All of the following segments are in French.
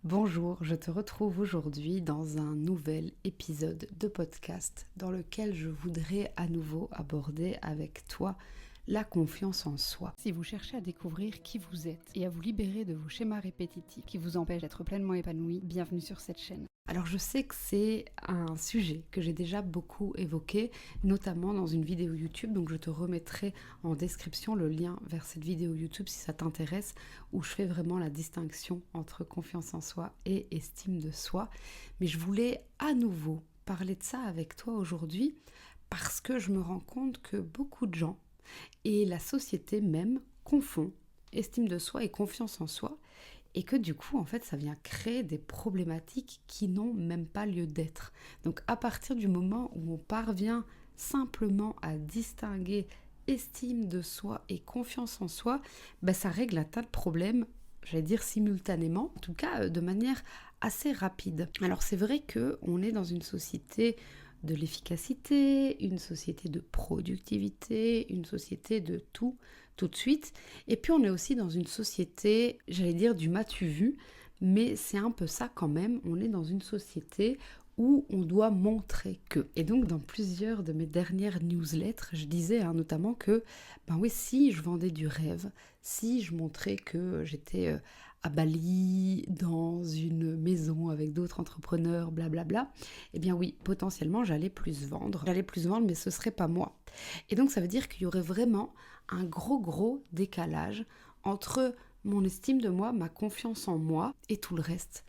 Bonjour, je te retrouve aujourd'hui dans un nouvel épisode de podcast dans lequel je voudrais à nouveau aborder avec toi la confiance en soi. Si vous cherchez à découvrir qui vous êtes et à vous libérer de vos schémas répétitifs qui vous empêchent d'être pleinement épanoui, bienvenue sur cette chaîne. Alors je sais que c'est un sujet que j'ai déjà beaucoup évoqué, notamment dans une vidéo YouTube, donc je te remettrai en description le lien vers cette vidéo YouTube si ça t'intéresse, où je fais vraiment la distinction entre confiance en soi et estime de soi. Mais je voulais à nouveau parler de ça avec toi aujourd'hui parce que je me rends compte que beaucoup de gens et la société même confond estime de soi et confiance en soi, et que du coup, en fait, ça vient créer des problématiques qui n'ont même pas lieu d'être. Donc à partir du moment où on parvient simplement à distinguer estime de soi et confiance en soi, ça règle un tas de problèmes, j'allais dire simultanément, en tout cas de manière assez rapide. Alors c'est vrai qu'on est dans une société de l'efficacité, une société de productivité, une société de tout de suite. Et puis on est aussi dans une société, j'allais dire du m'as-tu vu, mais c'est un peu ça quand même. On est dans une société où on doit montrer que. Et donc dans plusieurs de mes dernières newsletters, je disais notamment que, oui, si je vendais du rêve, si je montrais que j'étais à Bali, dans une maison avec d'autres entrepreneurs, blablabla, eh bien oui, potentiellement j'allais plus vendre. J'allais plus vendre, mais ce serait pas moi. Et donc ça veut dire qu'il y aurait vraiment un gros décalage entre mon estime de moi, ma confiance en moi et tout le reste.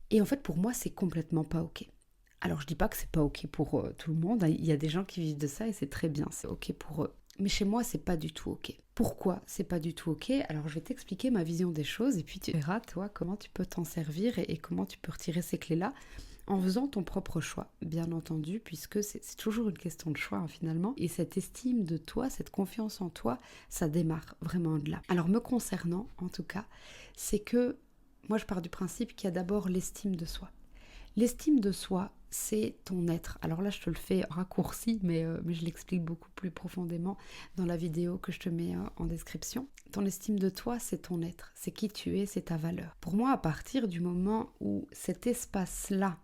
Et en fait, pour moi, c'est complètement pas ok. Alors, je dis pas que c'est pas ok pour tout le monde. Il y a des gens qui vivent de ça et c'est très bien, c'est ok pour eux. Mais chez moi, c'est pas du tout ok. Pourquoi c'est pas du tout ok? Alors, je vais t'expliquer ma vision des choses et puis tu verras, toi, comment tu peux t'en servir et comment tu peux retirer ces clés-là en faisant ton propre choix, bien entendu, puisque c'est toujours une question de choix finalement. Et cette estime de toi, cette confiance en toi, ça démarre vraiment de là. Alors, me concernant, en tout cas, c'est que moi, je pars du principe qu'il y a d'abord l'estime de soi. L'estime de soi, c'est ton être. Alors là, je te le fais raccourci, mais je l'explique beaucoup plus profondément dans la vidéo que je te mets en description. Ton estime de toi, c'est ton être. C'est qui tu es, c'est ta valeur. Pour moi, à partir du moment où cet espace-là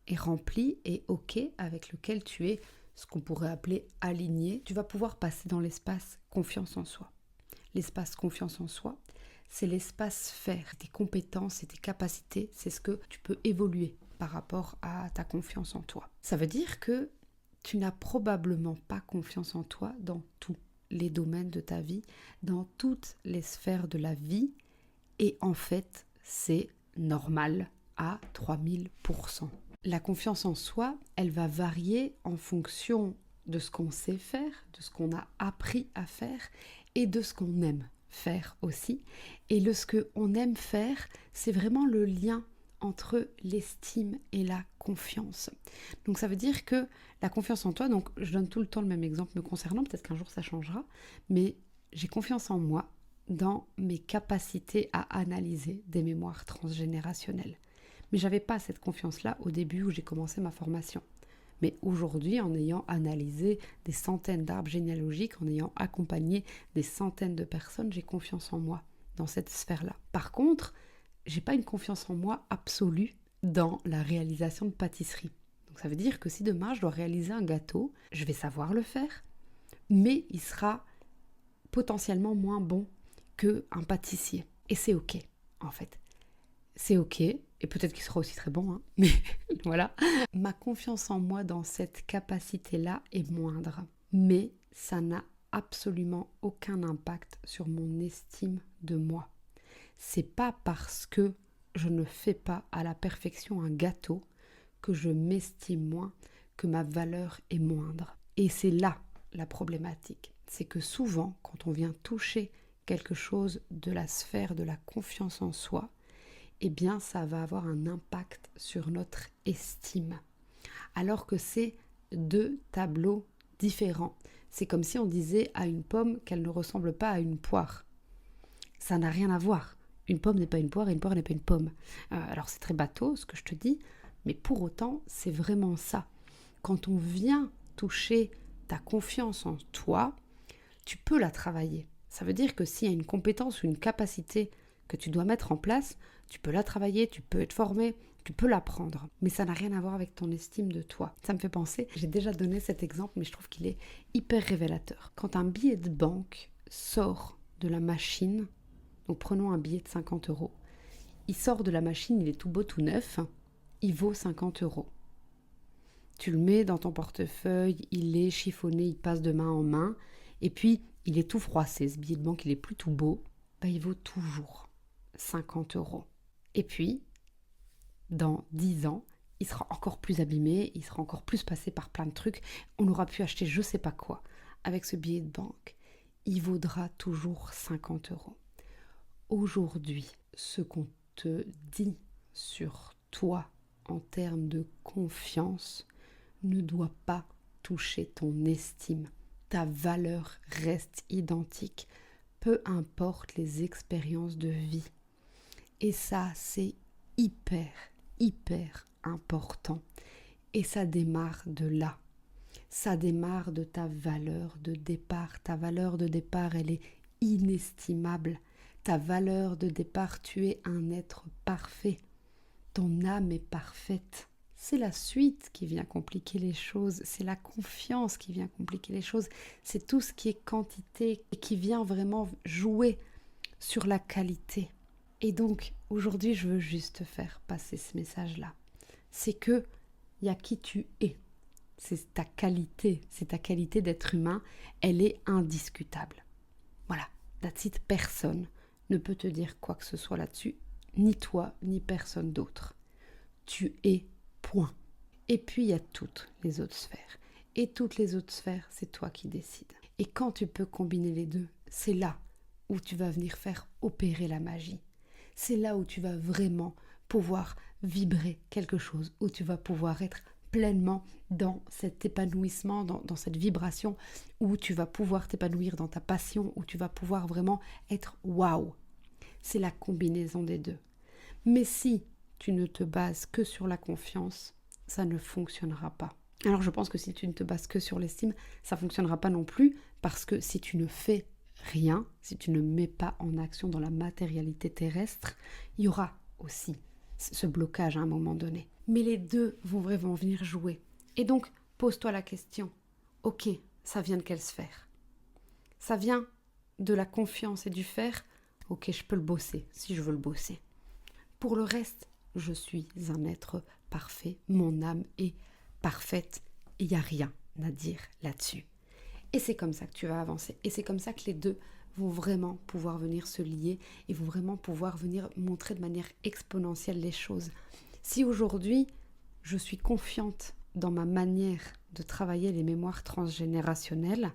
est rempli et ok, avec lequel tu es ce qu'on pourrait appeler aligné, tu vas pouvoir passer dans l'espace confiance en soi. L'espace confiance en soi, c'est l'espace faire, tes compétences et tes capacités, c'est ce que tu peux évoluer par rapport à ta confiance en toi. Ça veut dire que tu n'as probablement pas confiance en toi dans tous les domaines de ta vie, dans toutes les sphères de la vie, et en fait, c'est normal à 3000%. La confiance en soi, elle va varier en fonction de ce qu'on sait faire, de ce qu'on a appris à faire et de ce qu'on aime faire aussi. Et ce qu'on aime faire, c'est vraiment le lien entre l'estime et la confiance. Donc ça veut dire que la confiance en toi, donc je donne tout le temps le même exemple me concernant, peut-être qu'un jour ça changera, mais j'ai confiance en moi dans mes capacités à analyser des mémoires transgénérationnelles. Mais j'avais pas cette confiance-là au début où j'ai commencé ma formation. Mais aujourd'hui, en ayant analysé des centaines d'arbres généalogiques, en ayant accompagné des centaines de personnes, j'ai confiance en moi dans cette sphère-là. Par contre, j'ai pas une confiance en moi absolue dans la réalisation de pâtisserie. Donc ça veut dire que si demain je dois réaliser un gâteau, je vais savoir le faire, mais il sera potentiellement moins bon qu'un pâtissier. Et c'est ok, en fait. C'est ok, et peut-être qu'il sera aussi très bon, hein, mais voilà. Ma confiance en moi dans cette capacité-là est moindre, mais ça n'a absolument aucun impact sur mon estime de moi. C'est pas parce que je ne fais pas à la perfection un gâteau que je m'estime moins, que ma valeur est moindre. Et c'est là la problématique. C'est que souvent, quand on vient toucher quelque chose de la sphère de la confiance en soi, eh bien ça va avoir un impact sur notre estime. Alors que c'est deux tableaux différents. C'est comme si on disait à une pomme qu'elle ne ressemble pas à une poire. Ça n'a rien à voir. Une pomme n'est pas une poire et une poire n'est pas une pomme. Alors c'est très bateau ce que je te dis, mais pour autant c'est vraiment ça. Quand on vient toucher ta confiance en toi, tu peux la travailler. Ça veut dire que s'il y a une compétence ou une capacité que tu dois mettre en place, tu peux la travailler, tu peux être formé, tu peux l'apprendre. Mais ça n'a rien à voir avec ton estime de toi. Ça me fait penser, j'ai déjà donné cet exemple, mais je trouve qu'il est hyper révélateur. Quand un billet de banque sort de la machine, donc prenons un billet de 50 euros, il sort de la machine, il est tout beau, tout neuf, il vaut 50 euros. Tu le mets dans ton portefeuille, il est chiffonné, il passe de main en main, et puis il est tout froissé, ce billet de banque, il est plus tout beau, il vaut toujours 50 euros. Et puis, dans 10 ans, il sera encore plus abîmé, il sera encore plus passé par plein de trucs, on aura pu acheter je sais pas quoi avec ce billet de banque. Il vaudra toujours 50 euros. Aujourd'hui, ce qu'on te dit sur toi en termes de confiance ne doit pas toucher ton estime. Ta valeur reste identique, peu importe les expériences de vie. Et ça, c'est hyper important. Et ça démarre de là. Ça démarre de ta valeur de départ. Ta valeur de départ, elle est inestimable. Ta valeur de départ, tu es un être parfait. Ton âme est parfaite. C'est la suite qui vient compliquer les choses, c'est la confiance qui vient compliquer les choses, c'est tout ce qui est quantité et qui vient vraiment jouer sur la qualité. Et donc, aujourd'hui, je veux juste te faire passer ce message-là. C'est que il y a qui tu es. C'est ta qualité d'être humain, elle est indiscutable. Voilà, that's it, personne ne peut te dire quoi que ce soit là-dessus, ni toi, ni personne d'autre. Tu es point. Et puis, il y a toutes les autres sphères. Et toutes les autres sphères, c'est toi qui décides. Et quand tu peux combiner les deux, c'est là où tu vas venir faire opérer la magie. C'est là où tu vas vraiment pouvoir vibrer quelque chose, où tu vas pouvoir être pleinement dans cet épanouissement, dans cette vibration, où tu vas pouvoir t'épanouir dans ta passion, où tu vas pouvoir vraiment être waouh. C'est la combinaison des deux. Mais si tu ne te bases que sur la confiance, ça ne fonctionnera pas. Alors je pense que si tu ne te bases que sur l'estime, ça ne fonctionnera pas non plus, parce que si tu ne fais rien, si tu ne mets pas en action dans la matérialité terrestre, il y aura aussi ce blocage à un moment donné. Mais les deux vont vraiment venir jouer. Et donc, pose-toi la question, ok, ça vient de quelle sphère ? Ça vient de la confiance et du faire, ok, je peux le bosser, si je veux le bosser. Pour le reste, je suis un être parfait, mon âme est parfaite, il n'y a rien à dire là-dessus. Et c'est comme ça que tu vas avancer. Et c'est comme ça que les deux vont vraiment pouvoir venir se lier et vont vraiment pouvoir venir montrer de manière exponentielle les choses. Si aujourd'hui, je suis confiante dans ma manière de travailler les mémoires transgénérationnelles,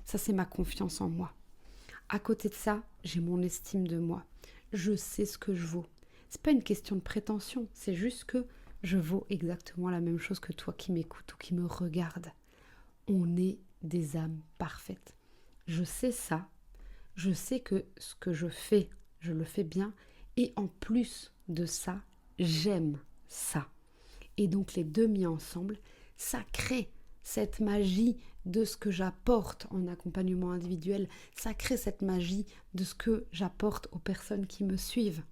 ça c'est ma confiance en moi. À côté de ça, j'ai mon estime de moi. Je sais ce que je vaux. C'est pas une question de prétention, c'est juste que je vaux exactement la même chose que toi qui m'écoutes ou qui me regarde. On est des âmes parfaites. Je sais ça, je sais que ce que je fais, je le fais bien, et en plus de ça, j'aime ça. Et donc les deux mis ensemble, ça crée cette magie de ce que j'apporte en accompagnement individuel, ça crée cette magie de ce que j'apporte aux personnes qui me suivent.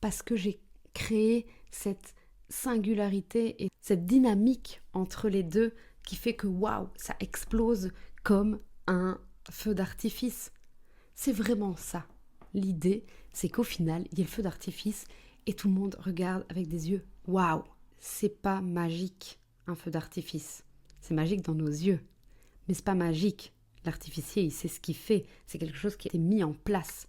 Parce que j'ai créé cette singularité et cette dynamique entre les deux qui fait que waouh, ça explose comme un feu d'artifice. C'est vraiment ça. L'idée, c'est qu'au final, il y a le feu d'artifice et tout le monde regarde avec des yeux. Waouh, c'est pas magique un feu d'artifice. C'est magique dans nos yeux, mais c'est pas magique. L'artificier, il sait ce qu'il fait. C'est quelque chose qui a été mis en place.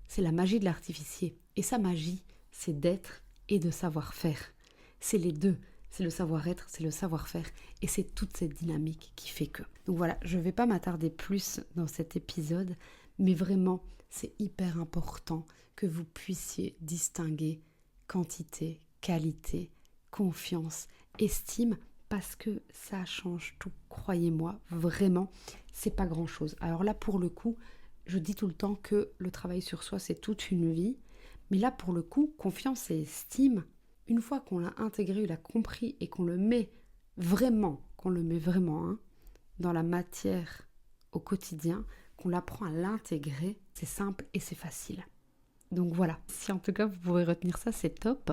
C'est la magie de l'artificier. Et sa magie, c'est d'être et de savoir faire. C'est les deux. C'est le savoir-être, c'est le savoir-faire. Et c'est toute cette dynamique qui fait que. Donc voilà, je ne vais pas m'attarder plus dans cet épisode, mais vraiment, c'est hyper important que vous puissiez distinguer quantité, qualité, confiance, estime, parce que ça change tout. Croyez-moi, vraiment, c'est pas grand-chose. Alors là, pour le coup, je dis tout le temps que le travail sur soi, c'est toute une vie. Mais là, pour le coup, confiance et estime, une fois qu'on l'a intégré, l'a compris et qu'on le met vraiment, dans la matière au quotidien, qu'on apprend à l'intégrer, c'est simple et c'est facile. Donc voilà, si en tout cas vous pourrez retenir ça, c'est top.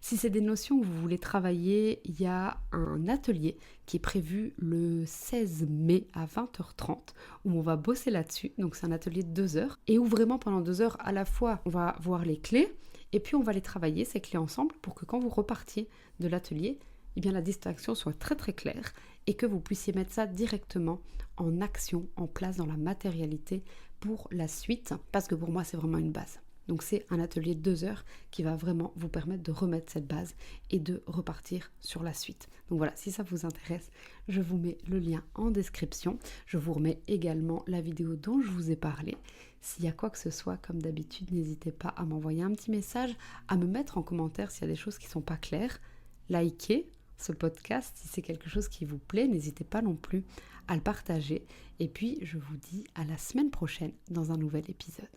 Si c'est des notions que vous voulez travailler, il y a un atelier qui est prévu le 16 mai à 20h30 où on va bosser là-dessus. Donc c'est un atelier de 2 heures et où vraiment pendant 2 heures à la fois on va voir les clés et puis on va les travailler, ces clés ensemble, pour que quand vous repartiez de l'atelier, eh bien la distinction soit très très claire et que vous puissiez mettre ça directement en action, en place dans la matérialité pour la suite, parce que pour moi c'est vraiment une base. Donc c'est un atelier de 2 heures qui va vraiment vous permettre de remettre cette base et de repartir sur la suite. Donc voilà, si ça vous intéresse, je vous mets le lien en description. Je vous remets également la vidéo dont je vous ai parlé. S'il y a quoi que ce soit, comme d'habitude, n'hésitez pas à m'envoyer un petit message, à me mettre en commentaire s'il y a des choses qui ne sont pas claires. Likez ce podcast si c'est quelque chose qui vous plaît. N'hésitez pas non plus à le partager. Et puis, je vous dis à la semaine prochaine dans un nouvel épisode.